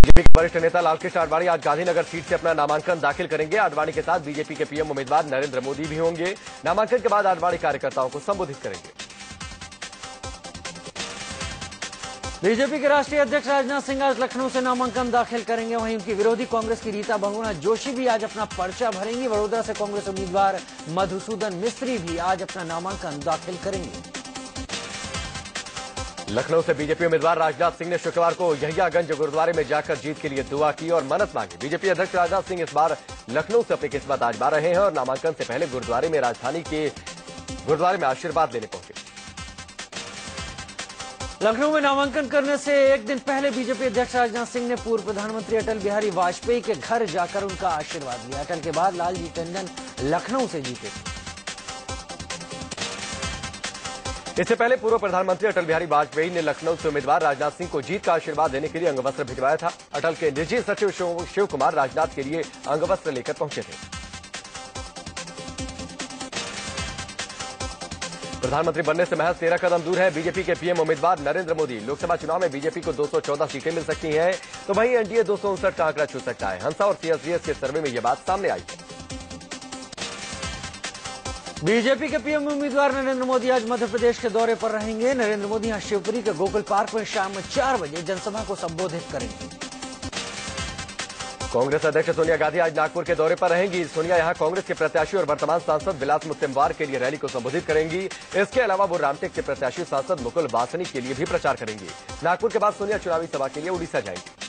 BJP के वरिष्ठ नेता लालकृष्ण आडवाणी आज गांधीनगर सीट से अपना नामांकन दाखिल करेंगे। आडवाणी के साथ बीजेपी के पीएम उम्मीदवार नरेंद्र मोदी भी होंगे। नामांकन के बाद आडवाणी कार्यकर्ताओं को संबोधित करेंगे। बीजेपी के राष्ट्रीय अध्यक्ष राजनाथ सिंह आज लखनऊ से नामांकन दाखिल करेंगे। वहीं उनकी विरोधी कांग्रेस की रीता बहुगुणा जोशी भी आज अपना पर्चा भरेंगी। वडोदरा से कांग्रेस उम्मीदवार मधुसूदन मिस्त्री भी आज अपना नामांकन दाखिल करेंगे। लखनऊ से बीजेपी उम्मीदवार राजनाथ सिंह ने शुक्रवार को यहियागंज गुरुद्वारे में जाकर जीत के लिए दुआ की और मन्नत मांगी। बीजेपी अध्यक्ष राजनाथ सिंह इस बार लखनऊ से अपनी किस्मत आजमा रहे हैं और नामांकन से पहले गुरुद्वारे में राजधानी के गुरुद्वारे में आशीर्वाद लेने पहुंचे। लखनऊ में नामांकन करने से एक दिन पहले बीजेपी अध्यक्ष राजनाथ सिंह ने पूर्व प्रधानमंत्री अटल बिहारी वाजपेयी के घर जाकर उनका आशीर्वाद लिया। अटल के बाद लालजी टंडन लखनऊ से जीते। इससे पहले पूर्व प्रधानमंत्री अटल बिहारी वाजपेयी ने लखनऊ से उम्मीदवार राजनाथ सिंह को जीत का आशीर्वाद देने के लिए अंगवस्त्र भिजवाया था। अटल के निजी सचिव शिव कुमार राजनाथ के लिए अंगवस्त्र लेकर पहुंचे थे। प्रधानमंत्री बनने से महज 13 कदम दूर है बीजेपी के पीएम उम्मीदवार नरेंद्र मोदी। लोकसभा चुनाव में बीजेपी को 214 सीटें मिल सकती हैं, तो वहीं एनडीए 259 का आंकड़ा छू सकता है। हंसा और सीएसडीएस के सर्वे में यह बात सामने आई है। बीजेपी के पीएम उम्मीदवार नरेंद्र मोदी आज मध्य प्रदेश के दौरे पर रहेंगे। नरेंद्र मोदी यहां शिवपुरी के गोकुल पार्क में शाम 4 बजे जनसभा को संबोधित करेंगे। कांग्रेस अध्यक्ष सोनिया गांधी आज नागपुर के दौरे पर रहेंगी। सोनिया यहां कांग्रेस के प्रत्याशी और वर्तमान सांसद विलास मुत्तेमवार के लिए रैली को संबोधित करेंगी। इसके अलावा वो रामटेक के प्रत्याशी सांसद मुकुल वासनी के लिए भी प्रचार करेंगी। नागपुर के बाद सोनिया चुनावी सभा के लिए उड़ीसा जाएंगी।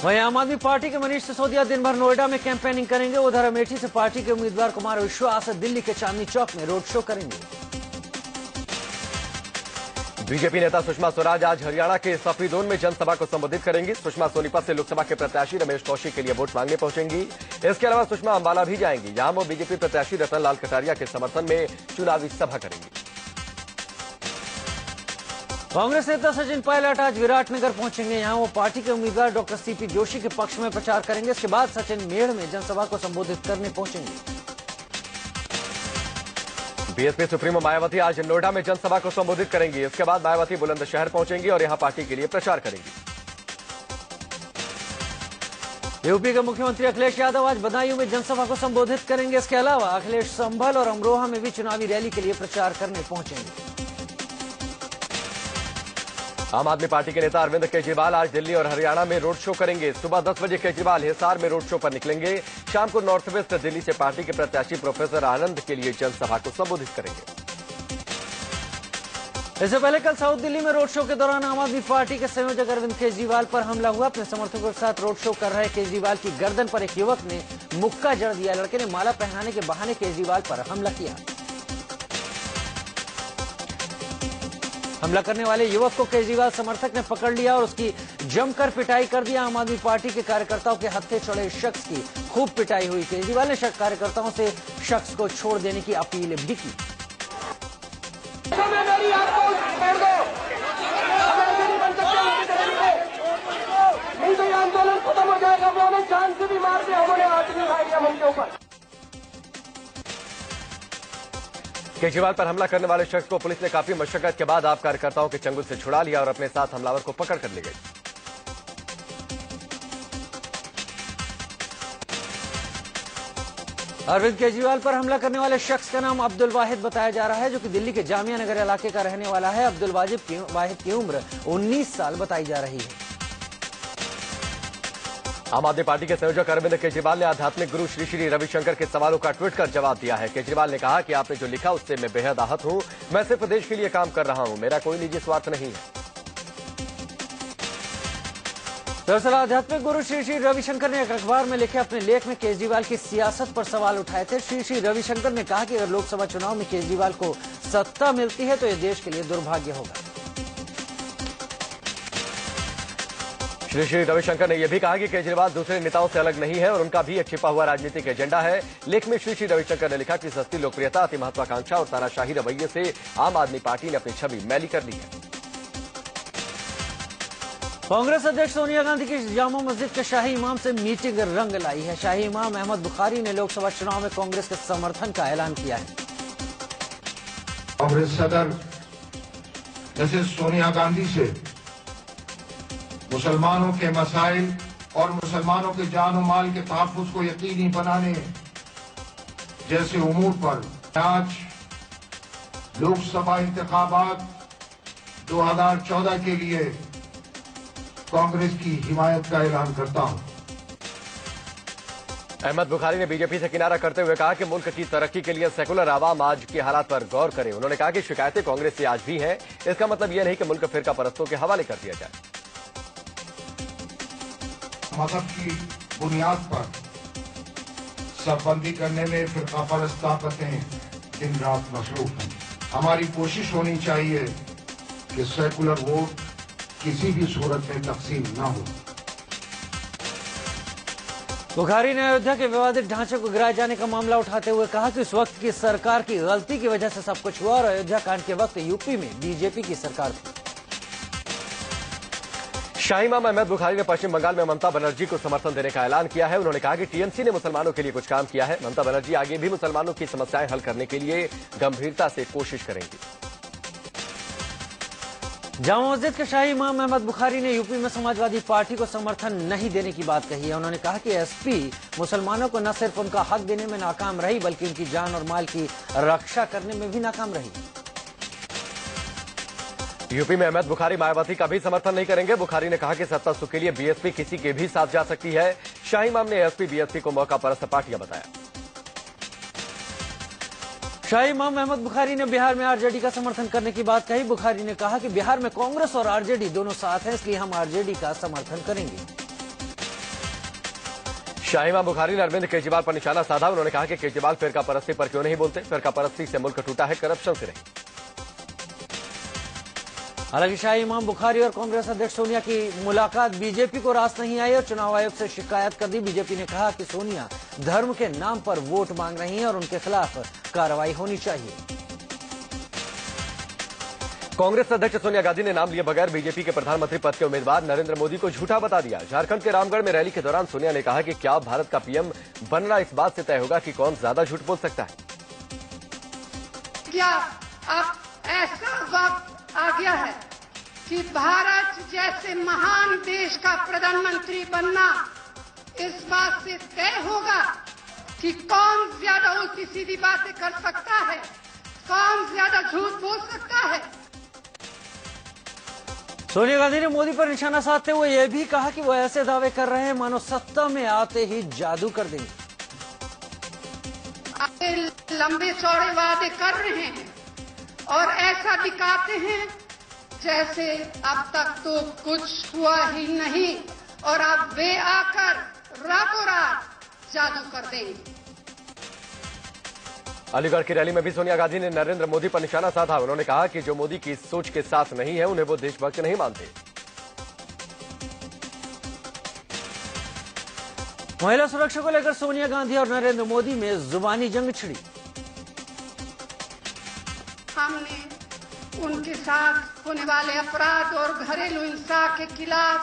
वहीं आम आदमी पार्टी के मनीष सिसोदिया दिन भर नोएडा में कैंपेनिंग करेंगे। उधर अमेठी से पार्टी के उम्मीदवार कुमार विश्वास दिल्ली के चांदनी चौक में रोड शो करेंगे। बीजेपी नेता सुषमा स्वराज आज हरियाणा के सफीदोन में जनसभा को संबोधित करेंगी। सुषमा सोनीपत से लोकसभा के प्रत्याशी रमेश कौशिक के लिए वोट मांगने पहुंचेंगी। इसके अलावा सुषमा अंबाला भी जाएंगी। यहां वो बीजेपी प्रत्याशी रतन लाल कटारिया के समर्थन में चुनावी सभा करेंगी। कांग्रेस नेता सचिन पायलट आज विराटनगर पहुंचेंगे। यहां वो पार्टी के उम्मीदवार डॉक्टर सीपी जोशी के पक्ष में प्रचार करेंगे। इसके बाद सचिन मेढ़ में जनसभा को संबोधित करने पहुंचेंगे। बीएसपी सुप्रीमो मायावती आज नोएडा में जनसभा को संबोधित करेंगी। इसके बाद मायावती बुलंदशहर पहुंचेंगी और यहां पार्टी के लिए प्रचार करेंगी। यूपी के मुख्यमंत्री अखिलेश यादव आज बदायूं में जनसभा को संबोधित करेंगे। इसके अलावा अखिलेश संभल और अमरोहा में भी चुनावी रैली के लिए प्रचार करने पहुंचेंगे। आम आदमी पार्टी के नेता अरविंद केजरीवाल आज दिल्ली और हरियाणा में रोड शो करेंगे। सुबह 10 बजे केजरीवाल हिसार में रोड शो पर निकलेंगे। शाम को नॉर्थ वेस्ट दिल्ली से पार्टी के प्रत्याशी प्रोफेसर आनंद के लिए जनसभा को संबोधित करेंगे। इससे पहले कल साउथ दिल्ली में रोड शो के दौरान आम आदमी पार्टी के संयोजक अरविंद केजरीवाल पर हमला हुआ। अपने समर्थकों के साथ रोड शो कर रहे केजरीवाल की गर्दन पर एक युवक ने मुक्का जड़ दिया। लड़के ने माला पहनाने के बहाने केजरीवाल पर हमला किया। हमला करने वाले युवक को केजरीवाल समर्थक ने पकड़ लिया और उसकी जमकर पिटाई कर दिया। आम आदमी पार्टी के कार्यकर्ताओं के हत्थे चढ़े शख्स की खूब पिटाई हुई। केजरीवाल ने कार्यकर्ताओं से शख्स को छोड़ देने की अपील भी की। आंदोलन खत्म हो जाएगा, हमें जान से भी मार दिया, हमारे आदमी भाई हम के ऊपर। केजरीवाल पर हमला करने वाले शख्स को पुलिस ने काफी मशक्कत के बाद आप कार्यकर्ताओं के चंगुल से छुड़ा लिया और अपने साथ हमलावर को पकड़ कर ले गई। अरविंद केजरीवाल पर हमला करने वाले शख्स का नाम अब्दुल वाहिद बताया जा रहा है, जो कि दिल्ली के जामिया नगर इलाके का रहने वाला है। अब्दुल वाहिद की उम्र 19 साल बताई जा रही है। आम आदमी पार्टी के संयोजक अरविंद केजरीवाल ने आध्यात्मिक गुरु श्री श्री रविशंकर के सवालों का ट्वीट कर जवाब दिया है। केजरीवाल ने कहा कि आपने जो लिखा उससे मैं बेहद आहत हूं। मैं सिर्फ देश के लिए काम कर रहा हूं, मेरा कोई निजी स्वार्थ नहीं है। दरअसल आध्यात्मिक गुरु श्री श्री रविशंकर ने एक अखबार में लिखे अपने लेख में केजरीवाल की सियासत पर सवाल उठाए थे। श्री श्री रविशंकर ने कहा कि अगर लोकसभा चुनाव में केजरीवाल को सत्ता मिलती है तो यह देश के लिए दुर्भाग्य होगा। श्री श्री रविशंकर ने यह भी कहा कि केजरीवाल दूसरे नेताओं से अलग नहीं है और उनका भी एक छिपा हुआ राजनीतिक एजेंडा है। लेख में श्री श्री रविशंकर ने लिखा कि सस्ती लोकप्रियता, अति महत्वाकांक्षा और तानाशाही रवैये से आम आदमी पार्टी ने अपनी छवि मैली कर ली है। कांग्रेस अध्यक्ष सोनिया गांधी की जामा मस्जिद के शाही इमाम से मीटिंग रंग लाई है। शाही इमाम अहमद बुखारी ने लोकसभा चुनाव में कांग्रेस के समर्थन का ऐलान किया है। कांग्रेस सदर जैसे सोनिया गांधी से मुसलमानों के मसाइल और मुसलमानों के जान और माल के तहफ़्फ़ुज़ को यकीनी बनाने जैसे उमूर पर आज लोकसभा इंतखाबात 2014 के लिए कांग्रेस की हिमायत का ऐलान करता हूं। अहमद बुखारी ने बीजेपी से किनारा करते हुए कहा कि मुल्क की तरक्की के लिए सेकुलर आवाम आज के हालात पर गौर करे। उन्होंने कहा कि शिकायतें कांग्रेस से आज भी हैं, इसका मतलब यह नहीं कि मुल्क फिरका परस्तों के हवाले कर दिया जाए। मजहब की बुनियाद पर शबबंदी करने में फिरका परस्त ताकतें दिन रात मसरूफ हैं। हमारी कोशिश होनी चाहिए कि सेकुलर वोट किसी भी सूरत में तकसीम न हो। बुखारी ने अयोध्या के विवादित ढांचे को गिराए जाने का मामला उठाते हुए कहा कि उस वक्त की सरकार की गलती की वजह से सब कुछ हुआ और अयोध्या कांड के वक्त यूपी में बीजेपी की सरकार थी। शाही इमाम अहमद बुखारी ने पश्चिम बंगाल में ममता बनर्जी को समर्थन देने का ऐलान किया है। उन्होंने कहा कि टीएमसी ने मुसलमानों के लिए कुछ काम किया है। ममता बनर्जी आगे भी मुसलमानों की समस्याएं हल करने के लिए गंभीरता से कोशिश करेंगी। जामा मस्जिद के शाही इमाम अहमद बुखारी ने यूपी में समाजवादी पार्टी को समर्थन नहीं देने की बात कही है। उन्होंने कहा कि एसपी मुसलमानों को न सिर्फ उनका हक देने में नाकाम रही बल्कि उनकी जान और माल की रक्षा करने में भी नाकाम रही। यूपी में अहमद बुखारी मायावती का भी समर्थन नहीं करेंगे। बुखारी ने कहा कि सत्ता सुख के लिए बीएसपी किसी के भी साथ जा सकती है। शाही इमाम ने एसपी बीएसपी को मौका परस्त पार्टियां बताया। शाही इमाम अहमद बुखारी ने बिहार में आरजेडी का समर्थन करने की बात कही। बुखारी ने कहा कि बिहार में कांग्रेस और आरजेडी दोनों साथ हैं, इसलिए हम आरजेडी का समर्थन करेंगे। शाही इमाम बुखारी ने अरविंद केजरीवाल पर निशाना साधा। उन्होंने कहा कि केजरीवाल फिरका परस्ती पर क्यों नहीं बोलते। फिरका परस्ती से मुल्क टूटा है, करप्शन से नहीं। हालांकि शाही इमाम बुखारी और कांग्रेस अध्यक्ष सोनिया की मुलाकात बीजेपी को रास नहीं आई और चुनाव आयोग से शिकायत कर दी। बीजेपी ने कहा कि सोनिया धर्म के नाम पर वोट मांग रही हैं और उनके खिलाफ कार्रवाई होनी चाहिए। कांग्रेस अध्यक्ष सोनिया गांधी ने नाम लिए बगैर बीजेपी के प्रधानमंत्री पद के उम्मीदवार नरेंद्र मोदी को झूठा बता दिया। झारखंड के रामगढ़ में रैली के दौरान सोनिया ने कहा कि क्या भारत का पीएम बनना इस बात से तय होगा कि कौन ज्यादा झूठ बोल सकता है। क्या अब ऐसा वक्त आ गया है कि भारत जैसे महान देश का प्रधानमंत्री बनना इस बात से तय होगा कि कौन ज्यादा उल्टी सीधी बातें कर सकता है, कौन ज्यादा झूठ बोल सकता है। सोनिया गांधी ने मोदी पर निशाना साधते हुए यह भी कहा कि वो ऐसे दावे कर रहे हैं मानो सत्ता में आते ही जादू कर देंगे। लंबे चौड़े वादे कर रहे हैं और ऐसा दिखाते हैं जैसे अब तक तो कुछ हुआ ही नहीं और अब वे आकर रातों रात जादू कर देंगे। अलीगढ़ की रैली में भी सोनिया गांधी ने नरेंद्र मोदी पर निशाना साधा। उन्होंने कहा कि जो मोदी की सोच के साथ नहीं है उन्हें वो देशभक्त नहीं मानते। महिला सुरक्षा को लेकर सोनिया गांधी और नरेंद्र मोदी में जुबानी जंग छिड़ी। हमने उनके साथ होने वाले अपराध और घरेलू हिंसा के खिलाफ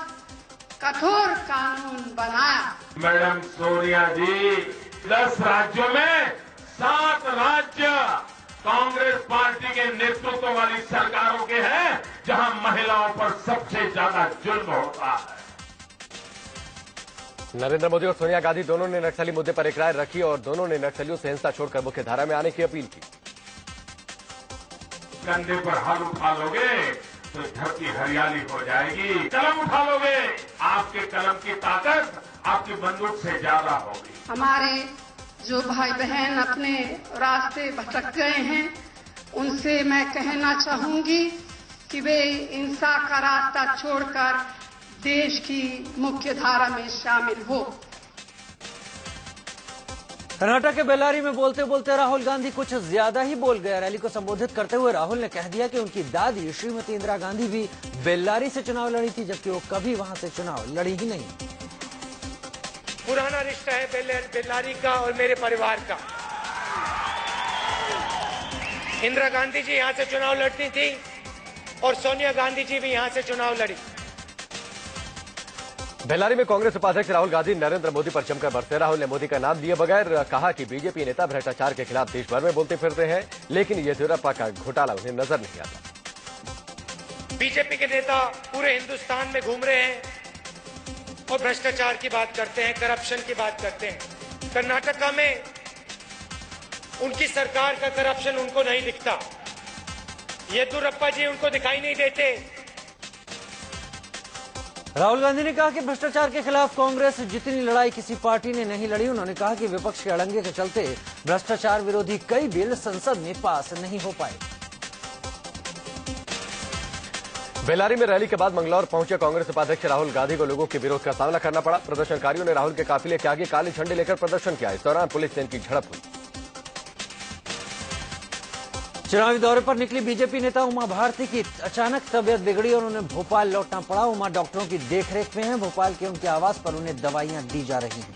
कठोर कानून बनाया। मैडम सोनिया जी, 10 राज्यों में 7 राज्य कांग्रेस पार्टी के नेतृत्व वाली सरकारों के हैं जहां महिलाओं पर सबसे ज्यादा जुल्म होता है। नरेंद्र मोदी और सोनिया गांधी दोनों ने नक्सली मुद्दे पर एक राय रखी और दोनों ने नक्सलियों से हिंसा छोड़कर मुख्य धारा में आने की अपील की। कंधे पर हाथ उठा लोगे तो धरती हरियाली हो जाएगी। कलम उठा लोगे, आपके कलम की ताकत आपकी बंदूक से ज्यादा होगी। हमारे जो भाई बहन अपने रास्ते भटक गए हैं उनसे मैं कहना चाहूंगी कि वे हिंसा का रास्ता छोड़कर देश की मुख्य धारा में शामिल हो। कर्नाटक के बेल्लारी में बोलते बोलते राहुल गांधी कुछ ज्यादा ही बोल गए। रैली को संबोधित करते हुए राहुल ने कह दिया कि उनकी दादी श्रीमती इंदिरा गांधी भी बेल्लारी से चुनाव लड़ी थी, जबकि वो कभी वहां से चुनाव लड़ी ही नहीं। पुराना रिश्ता है बेल्लारी का और मेरे परिवार का। इंदिरा गांधी जी यहां से चुनाव लड़ती थी और सोनिया गांधी जी भी यहां से चुनाव लड़ी। बेल्लारी में कांग्रेस उपाध्यक्ष राहुल गांधी नरेंद्र मोदी पर जमकर बरसे। राहुल ने मोदी का नाम लिए बगैर कहा कि बीजेपी नेता भ्रष्टाचार के खिलाफ देश भर में बोलते फिरते हैं, लेकिन येदियुरप्पा का घोटाला उन्हें नजर नहीं आता। बीजेपी के नेता पूरे हिंदुस्तान में घूम रहे हैं और भ्रष्टाचार की बात करते हैं, करप्शन की बात करते हैं। कर्नाटका में उनकी सरकार का करप्शन उनको नहीं दिखता, येदियुरप्पा जी उनको दिखाई नहीं देते। राहुल गांधी ने कहा कि भ्रष्टाचार के खिलाफ कांग्रेस जितनी लड़ाई किसी पार्टी ने नहीं लड़ी। उन्होंने कहा कि विपक्ष के अड़ंगे के चलते भ्रष्टाचार विरोधी कई बिल संसद में पास नहीं हो पाए। बेल्लारी में रैली के बाद मंगलौर पहुंचे कांग्रेस उपाध्यक्ष राहुल गांधी को लोगों के विरोध का सामना करना पड़ा। प्रदर्शनकारियों ने राहुल के काफिले के आगे काले झंडे लेकर प्रदर्शन किया। इस दौरान पुलिस से इनकी झड़प हुई। चुनावी दौरे पर निकली बीजेपी नेता उमा भारती की अचानक तबियत बिगड़ी और उन्हें भोपाल लौटना पड़ा। उमा डॉक्टरों की देखरेख में है। भोपाल के उनके आवास पर उन्हें दवाइयां दी जा रही हैं।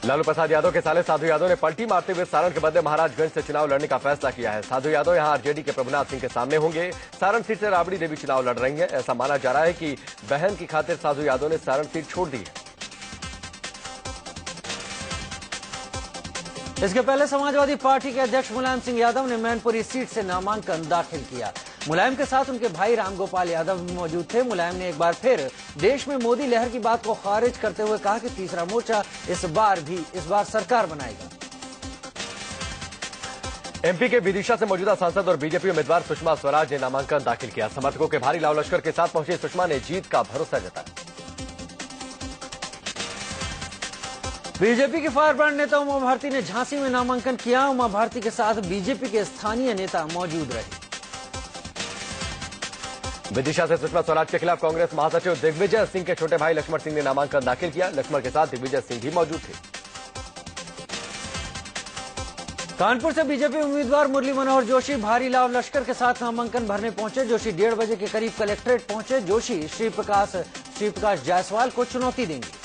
लालू प्रसाद यादव के साले साधु यादव ने पलटी मारते हुए सारण के बदले महाराजगंज से चुनाव लड़ने का फैसला किया है। साधु यादव यहां आरजेडी के प्रभुनाथ सिंह के सामने होंगे। सारण सीट से राबड़ी देवी चुनाव लड़ रही हैं। ऐसा माना जा रहा है कि बहन की खातिर साधु यादव ने सारण सीट छोड़ दी है। इसके पहले समाजवादी पार्टी के अध्यक्ष मुलायम सिंह यादव ने मैनपुरी सीट से नामांकन दाखिल किया। मुलायम के साथ उनके भाई रामगोपाल यादव भी मौजूद थे। मुलायम ने एक बार फिर देश में मोदी लहर की बात को खारिज करते हुए कहा कि तीसरा मोर्चा इस बार सरकार बनाएगा। एमपी के विदिशा से मौजूदा सांसद और बीजेपी उम्मीदवार सुषमा स्वराज ने नामांकन दाखिल किया। समर्थकों के भारी लाव लश्कर के साथ पहुंची सुषमा ने जीत का भरोसा जताया। बीजेपी के फायर ब्रांड नेता उमा भारती ने झांसी में नामांकन किया। उमा भारती के साथ बीजेपी के स्थानीय नेता मौजूद रहे। विदिशा से सुषमा स्वराज के खिलाफ कांग्रेस महासचिव दिग्विजय सिंह के छोटे भाई लक्ष्मण सिंह ने नामांकन दाखिल किया। लक्ष्मण के साथ दिग्विजय सिंह भी मौजूद थे। कानपुर से बीजेपी उम्मीदवार मुरली मनोहर जोशी भारी लाव लश्कर के साथ नामांकन भरने पहुंचे। जोशी 1:30 बजे के करीब कलेक्ट्रेट पहुंचे। जोशी श्री प्रकाश जायसवाल को चुनौती देंगे।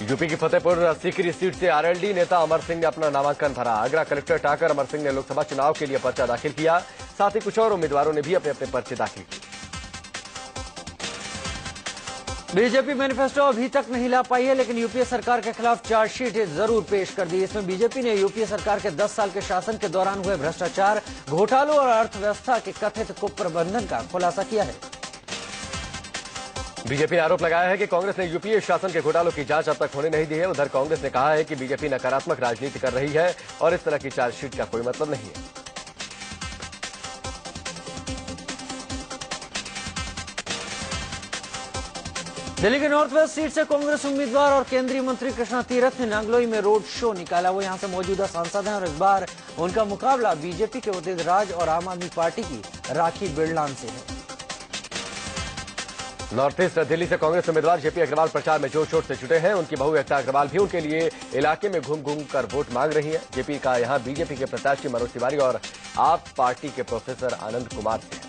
यूपी की फतेहपुर सीकरी सीट से आरएलडी नेता अमर सिंह ने अपना नामांकन भरा। आगरा कलेक्ट्रेट आकर अमर सिंह ने लोकसभा चुनाव के लिए पर्चा दाखिल किया। साथ ही कुछ और उम्मीदवारों ने भी अपने अपने पर्चे दाखिल किए। बीजेपी मैनिफेस्टो अभी तक नहीं ला पाई है, लेकिन यूपीए सरकार के खिलाफ चार्जशीट जरूर पेश कर दी। इसमें बीजेपी ने यूपीए सरकार के 10 साल के शासन के दौरान हुए भ्रष्टाचार, घोटालों और अर्थव्यवस्था के कथित कुप्रबंधन का खुलासा किया है। बीजेपी ने आरोप लगाया है कि कांग्रेस ने यूपीए शासन के घोटालों की जांच अब तक होने नहीं दी है। उधर कांग्रेस ने कहा है कि बीजेपी नकारात्मक राजनीति कर रही है और इस तरह की चार्जशीट का कोई मतलब नहीं है। दिल्ली के नॉर्थ वेस्ट सीट से कांग्रेस उम्मीदवार और केंद्रीय मंत्री कृष्णा तीरथ ने नांगलोई में रोड शो निकाला। वो यहां से मौजूदा सांसद हैं और इस बार उनका मुकाबला बीजेपी के उदित राज और आम आदमी पार्टी की राखी बिरलान से है। नॉर्थ ईस्ट दिल्ली से कांग्रेस उम्मीदवार जेपी अग्रवाल प्रचार में जोर शोर से जुटे हैं। उनकी बहू एकता अग्रवाल भी उनके लिए इलाके में घूम घूम कर वोट मांग रही है। जेपी का यहां बीजेपी के प्रत्याशी मनोज तिवारी और आप पार्टी के प्रोफेसर आनंद कुमार से है।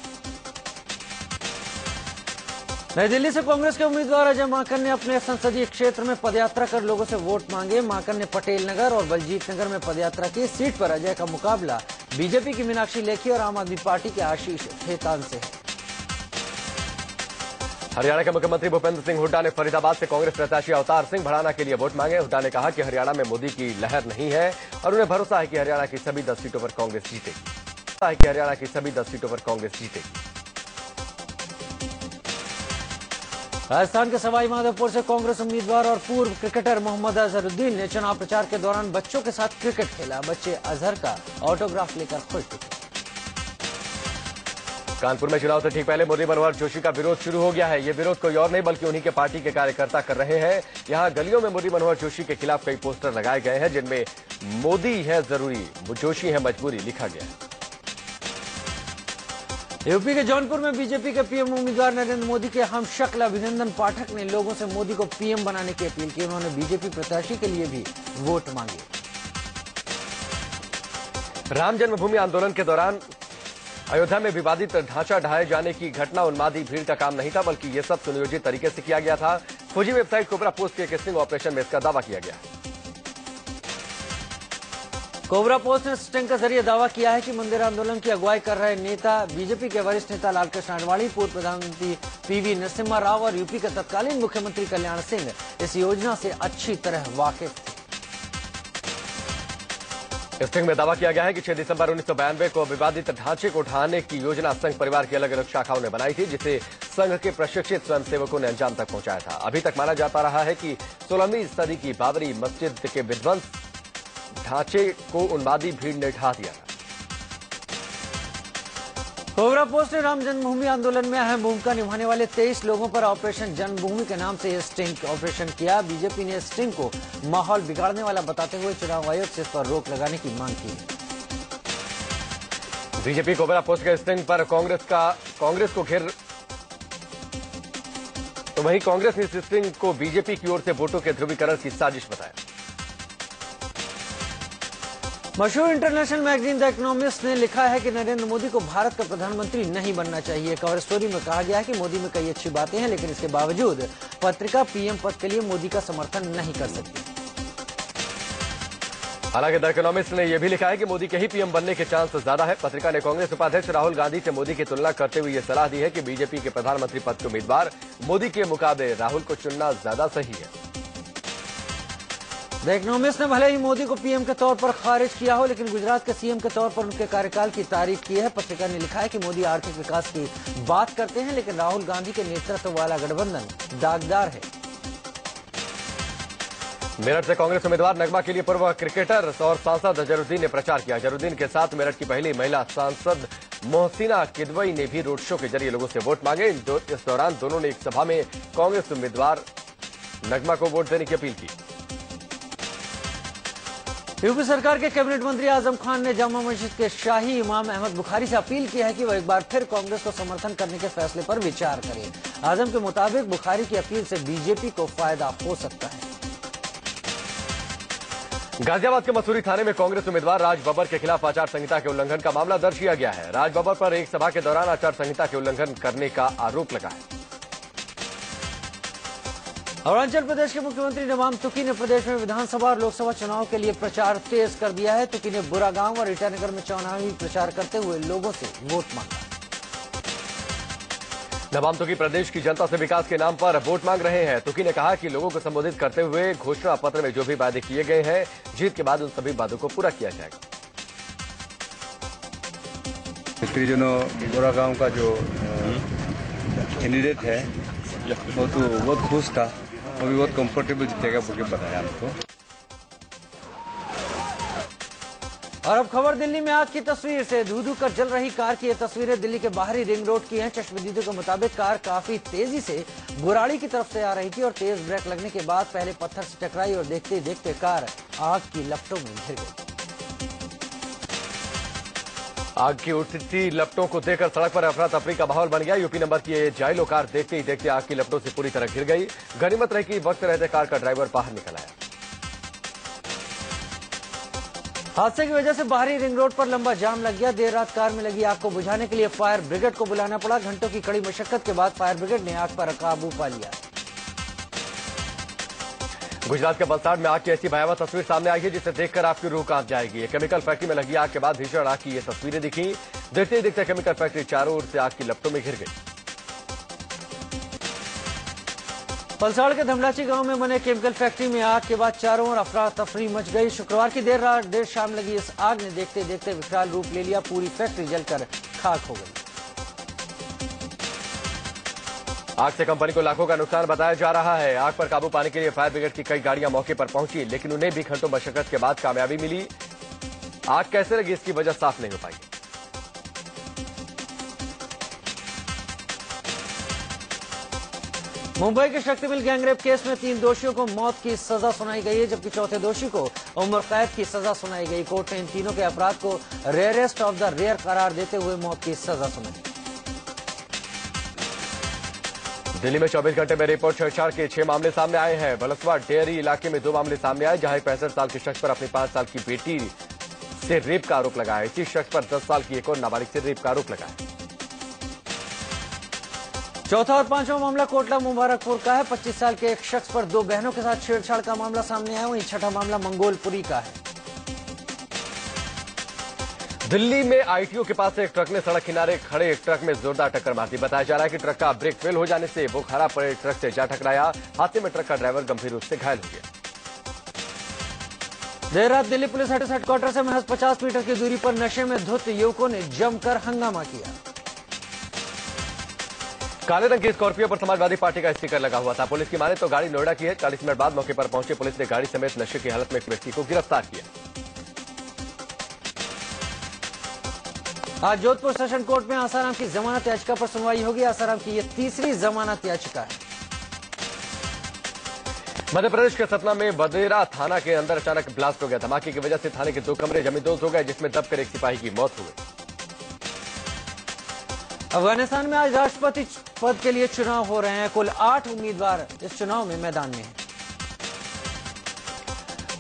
नई दिल्ली से कांग्रेस के उम्मीदवार अजय माकन ने अपने संसदीय क्षेत्र में पदयात्रा कर लोगों से वोट मांगे। माकन ने पटेल नगर और बलजीत नगर में पदयात्रा की। सीट पर अजय का मुकाबला बीजेपी की मीनाक्षी लेखी और आम आदमी पार्टी के आशीष खेतान से है। हरियाणा के मुख्यमंत्री भूपेंद्र सिंह हुड्डा ने फरीदाबाद से कांग्रेस प्रत्याशी अवतार सिंह भड़ाना के लिए वोट मांगे। हुड्डा ने कहा कि हरियाणा में मोदी की लहर नहीं है और उन्हें भरोसा है कि हरियाणा की सभी 10 सीटों पर कांग्रेस जीतेगी। राजस्थान के सवाई माधोपुर से कांग्रेस उम्मीदवार और पूर्व क्रिकेटर मोहम्मद अजहरुद्दीन ने चुनाव प्रचार के दौरान बच्चों के साथ क्रिकेट खेला। बच्चे अजहर का ऑटोग्राफ लेकर खुश थे। कानपुर में चुनाव से ठीक पहले मुरली मनोहर जोशी का विरोध शुरू हो गया है। ये विरोध कोई और नहीं बल्कि उन्हीं के पार्टी के कार्यकर्ता कर रहे हैं। यहां गलियों में मुरली मनोहर जोशी के खिलाफ कई पोस्टर लगाए गए हैं जिनमें मोदी है जरूरी, जोशी है मजबूरी लिखा गया है। यूपी के जौनपुर में बीजेपी के पीएम उम्मीदवार नरेंद्र मोदी के हम शक्ल अभिनंदन पाठक ने लोगों से मोदी को पीएम बनाने की अपील की। उन्होंने बीजेपी प्रत्याशी के लिए भी वोट मांगे। राम जन्मभूमि आंदोलन के दौरान अयोध्या में विवादित ढांचा ढहाए जाने की घटना उन्मादी भीड़ का काम नहीं था, बल्कि यह सब सुनियोजित तरीके से किया गया था। फौजी वेबसाइट कोबरा पोस्ट के किसिंग ऑपरेशन में इसका दावा किया गया। कोबरा पोस्ट ने स्टिंग के जरिए दावा किया है कि मंदिर आंदोलन की अगुवाई कर रहे नेता बीजेपी के वरिष्ठ नेता लालकृष्ण आडवाणी, पूर्व प्रधानमंत्री पीवी नरसिम्हा राव और यूपी के तत्कालीन मुख्यमंत्री कल्याण सिंह इस योजना से अच्छी तरह वाकिफ थे। स्टिंग में दावा किया गया है कि 6 दिसंबर 1992 को विवादित ढांचे को ढहाने की योजना संघ परिवार की अलग अलग शाखाओं ने बनाई थी, जिसे संघ के प्रशिक्षित स्वयंसेवकों ने अंजाम तक पहुंचाया था। अभी तक माना जाता रहा है कि 16वीं सदी की बाबरी मस्जिद के विध्वंस ढांचे को उन्मादी भीड़ ने ढहा दिया था। कोबरा पोस्ट ने राम जन्मभूमि आंदोलन में अहम भूमिका निभाने वाले 23 लोगों पर ऑपरेशन जन्मभूमि के नाम से स्टिंग ऑपरेशन किया। बीजेपी ने स्टिंग को माहौल बिगाड़ने वाला बताते हुए चुनाव आयोग से इस पर रोक लगाने की मांग की। बीजेपी कोबरा पोस्ट के स्टिंग पर कांग्रेस को घेर तो वहीं कांग्रेस ने इस स्टिंग को बीजेपी की ओर से वोटों के ध्रुवीकरण की साजिश बताया। मशहूर इंटरनेशनल मैगजीन द इकोनॉमिस्ट ने लिखा है कि नरेंद्र मोदी को भारत का प्रधानमंत्री नहीं बनना चाहिए। कवर स्टोरी में कहा गया है कि मोदी में कई अच्छी बातें हैं, लेकिन इसके बावजूद पत्रिका पीएम पद के लिए मोदी का समर्थन नहीं कर सकती। हालांकि द इकोनॉमिस्ट ने यह भी लिखा है कि मोदी के ही पीएम बनने के चांस ज्यादा है। पत्रिका ने कांग्रेस उपाध्यक्ष राहुल गांधी से मोदी की तुलना करते हुए यह सलाह दी है कि बीजेपी के प्रधानमंत्री पद के उम्मीदवार मोदी के मुकाबले राहुल को चुनना ज्यादा सही है। द इकोनॉमिस्ट ने भले ही मोदी को पीएम के तौर पर खारिज किया हो, लेकिन गुजरात के सीएम के तौर पर उनके कार्यकाल की तारीफ की है। पत्रिका ने लिखा है कि मोदी आर्थिक विकास की बात करते हैं, लेकिन राहुल गांधी के नेतृत्व वाला गठबंधन दागदार है। मेरठ से कांग्रेस उम्मीदवार नगमा के लिए पूर्व क्रिकेटर और सांसद अजहरुद्दीन ने प्रचार किया। अजहरुद्दीन के साथ मेरठ की पहली महिला सांसद मोहसिना किदवई ने भी रोड शो के जरिए लोगों से वोट मांगे। इस दौरान दोनों ने एक सभा में कांग्रेस उम्मीदवार नगमा को वोट देने की अपील की। यूपी सरकार के कैबिनेट मंत्री आजम खान ने जामा मस्जिद के शाही इमाम अहमद बुखारी से अपील की है कि वह एक बार फिर कांग्रेस को समर्थन करने के फैसले पर विचार करें। आजम के मुताबिक बुखारी की अपील से बीजेपी को फायदा हो सकता है। गाजियाबाद के मसूरी थाने में कांग्रेस उम्मीदवार राज बब्बर के खिलाफ आचार संहिता के उल्लंघन का मामला दर्ज किया गया है। राज बब्बर पर एक सभा के दौरान आचार संहिता के उल्लंघन करने का आरोप लगा है। अरुणाचल प्रदेश के मुख्यमंत्री नमाम तुकी ने प्रदेश में विधानसभा और लोकसभा चुनाव के लिए प्रचार तेज कर दिया है। तुकी ने बुरागांव और ईटानगर में चुनावी प्रचार करते हुए लोगों से वोट मांगा। नमाम तुकी प्रदेश की जनता से विकास के नाम पर वोट मांग रहे हैं। तुकी ने कहा कि लोगों को संबोधित करते हुए घोषणा पत्र में जो भी वादे किए गए हैं, जीत के बाद उन सभी वादों को पूरा किया जाएगा। बुरागांव का जो कैंडिडेट है वो तो बहुत खुश था, वो भी बहुत कंफर्टेबल जीतेगा बोल के बताया हमको। और अब खबर दिल्ली में आग की तस्वीर से। धू-धू कर जल रही कार की ये तस्वीरें दिल्ली के बाहरी रिंग रोड की हैं। चश्मदीदों के मुताबिक कार काफी तेजी से बुराड़ी की तरफ से आ रही थी और तेज ब्रेक लगने के बाद पहले पत्थर से टकराई और देखते ही देखते कार आग की लपटों में घिर गई। आग की उठती लपटों को देखकर सड़क पर अफरा तफरी का माहौल बन गया। यूपी नंबर की ये जाइलो कार देखते ही देखते आग की लपटों से पूरी तरह घिर गई। गनीमत रही कि वक्त रहते कार का ड्राइवर बाहर निकल आया। हादसे की वजह से बाहरी रिंग रोड पर लंबा जाम लग गया। देर रात कार में लगी आग को बुझाने के लिए फायर ब्रिगेड को बुलाना पड़ा। घंटों की कड़ी मशक्कत के बाद फायर ब्रिगेड ने आग पर काबू पा लिया। गुजरात के वलसाड में आग की ऐसी भयावह तस्वीर सामने आई है जिसे देखकर आपकी रूह कांप जाएगी। केमिकल फैक्ट्री में लगी आग के बाद भीषण आग की ये तस्वीरें दिखी। देखते ही देखते केमिकल फैक्ट्री चारों ओर से आग की लपटों में घिर गई। वलसाड़ के धमलाची गांव में बने केमिकल फैक्ट्री में आग के बाद चारों ओर अफरा तफरी मच गई। शुक्रवार की देर शाम लगी इस आग ने देखते देखते विकराल रूप ले लिया। पूरी फैक्ट्री जलकर खाक हो गई। आग से कंपनी को लाखों का नुकसान बताया जा रहा है। आग पर काबू पाने के लिए फायर ब्रिगेड की कई गाड़ियां मौके पर पहुंची, लेकिन उन्हें भी घंटों मशक्कत के बाद कामयाबी मिली। आग कैसे लगी इसकी वजह साफ नहीं हो पाई। मुंबई के शक्ति मिल गैंगरेप केस में 3 दोषियों को मौत की सजा सुनाई गई है, जबकि चौथे दोषी को उम्र कैद की सजा सुनाई गई। कोर्ट ने इन तीनों के अपराध को रेयरेस्ट ऑफ द रेयर करार देते हुए मौत की सजा सुनाई। दिल्ली में 24 घंटे में रिपोर्ट छेड़छाड़ के 6 मामले सामने आए हैं। बलसवा डेयरी इलाके में 2 मामले सामने आए, जहां 65 साल के शख्स पर अपनी 5 साल की बेटी से रेप का आरोप लगा है। इसी शख्स पर 10 साल की एक और नाबालिग से रेप का आरोप लगा है। चौथा और 5वां मामला कोटला मुबारकपुर का है। 25 साल के एक शख्स पर 2 बहनों के साथ छेड़छाड़ का मामला सामने आया। वहीं 6ठा मामला मंगोलपुरी का है। दिल्ली में आईटीओ के पास एक ट्रक ने सड़क किनारे खड़े एक ट्रक में जोरदार टक्कर मार दी। बताया जा रहा है कि ट्रक का ब्रेक फेल हो जाने से वो खराब पड़े ट्रक से जा टकराया। हादसे में ट्रक का ड्राइवर गंभीर रूप से घायल हो गया। देर रात दिल्ली पुलिस हेडक्वार्टर से महज 50 मीटर की दूरी पर नशे में धुत युवकों ने जमकर हंगामा किया। काले रंग की स्कॉर्पियो पर समाजवादी पार्टी का स्टिकर लगा हुआ था। पुलिस की माने तो गाड़ी नोएडा की है। 40 मिनट बाद मौके पर पहुंचे पुलिस ने गाड़ी समेत नशे की हालत में एक व्यक्ति को गिरफ्तार किया। आज जोधपुर सेशन कोर्ट में आसाराम की जमानत याचिका पर सुनवाई होगी। आसाराम की यह तीसरी जमानत याचिका है। मध्य प्रदेश के सतना में बदेरा थाना के अंदर अचानक ब्लास्ट हो गया। धमाके की वजह से थाने के 2 कमरे जमींदोज हो गए, जिसमें दबकर एक सिपाही की मौत हो गई। अफगानिस्तान में आज राष्ट्रपति पद के लिए चुनाव हो रहे हैं। कुल 8 उम्मीदवार इस चुनाव में मैदान में हैं।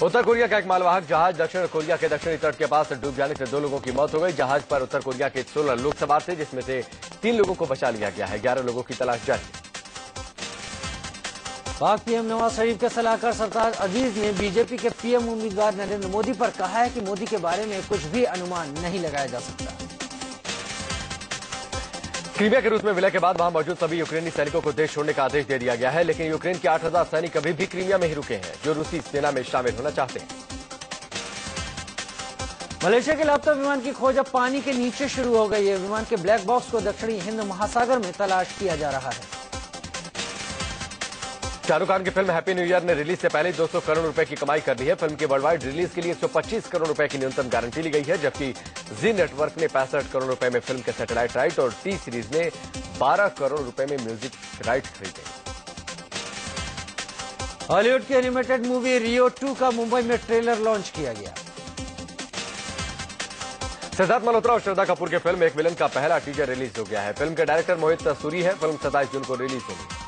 उत्तर कोरिया का एक मालवाहक जहाज दक्षिण कोरिया के दक्षिणी तट के पास डूब जाने से 2 लोगों की मौत हो गई। जहाज पर उत्तर कोरिया के 16 लोग सवार थे, जिसमें से 3 लोगों को बचा लिया गया है। 11 लोगों की तलाश जारी है। पाक पीएम नवाज शरीफ के सलाहकार सरताज अजीज ने बीजेपी के पीएम उम्मीदवार नरेंद्र मोदी पर कहा है कि मोदी के बारे में कुछ भी अनुमान नहीं लगाया जा सकता। क्रीमिया के रूस में विलय के बाद वहां मौजूद सभी यूक्रेनी सैनिकों को देश छोड़ने का आदेश दे दिया गया है, लेकिन यूक्रेन के 8000 सैनिक अभी भी क्रीमिया में ही रुके हैं, जो रूसी सेना में शामिल होना चाहते हैं। मलेशिया के लापता विमान की खोज अब पानी के नीचे शुरू हो गई है। विमान के ब्लैक बॉक्स को दक्षिणी हिंद महासागर में तलाश किया जा रहा है। शाहरुख खान की फिल्म हैप्पी न्यू ईयर ने रिलीज से पहले 200 करोड़ रुपए की कमाई कर ली है। फिल्म की वर्ल्ड वाइड रिलीज के लिए 125 करोड़ रुपए की न्यूनतम गारंटी ली गई है, जबकि जी नेटवर्क ने 65 करोड़ रुपए में फिल्म के सैटेलाइट राइट और टी सीरीज ने 12 करोड़ रुपए में म्यूजिक राइट खरीदे। हॉलीवुड की एनिमेटेड मूवी रियो 2 का मुंबई में ट्रेलर लॉन्च किया गया। सिद्धार्थ मल्होत्रा और श्रद्धा कपूर की फिल्म एक विलन का पहला टीजर रिलीज हो गया है। फिल्म के डायरेक्टर मोहित सूरी है। फिल्म 27 जून को रिलीज होगी।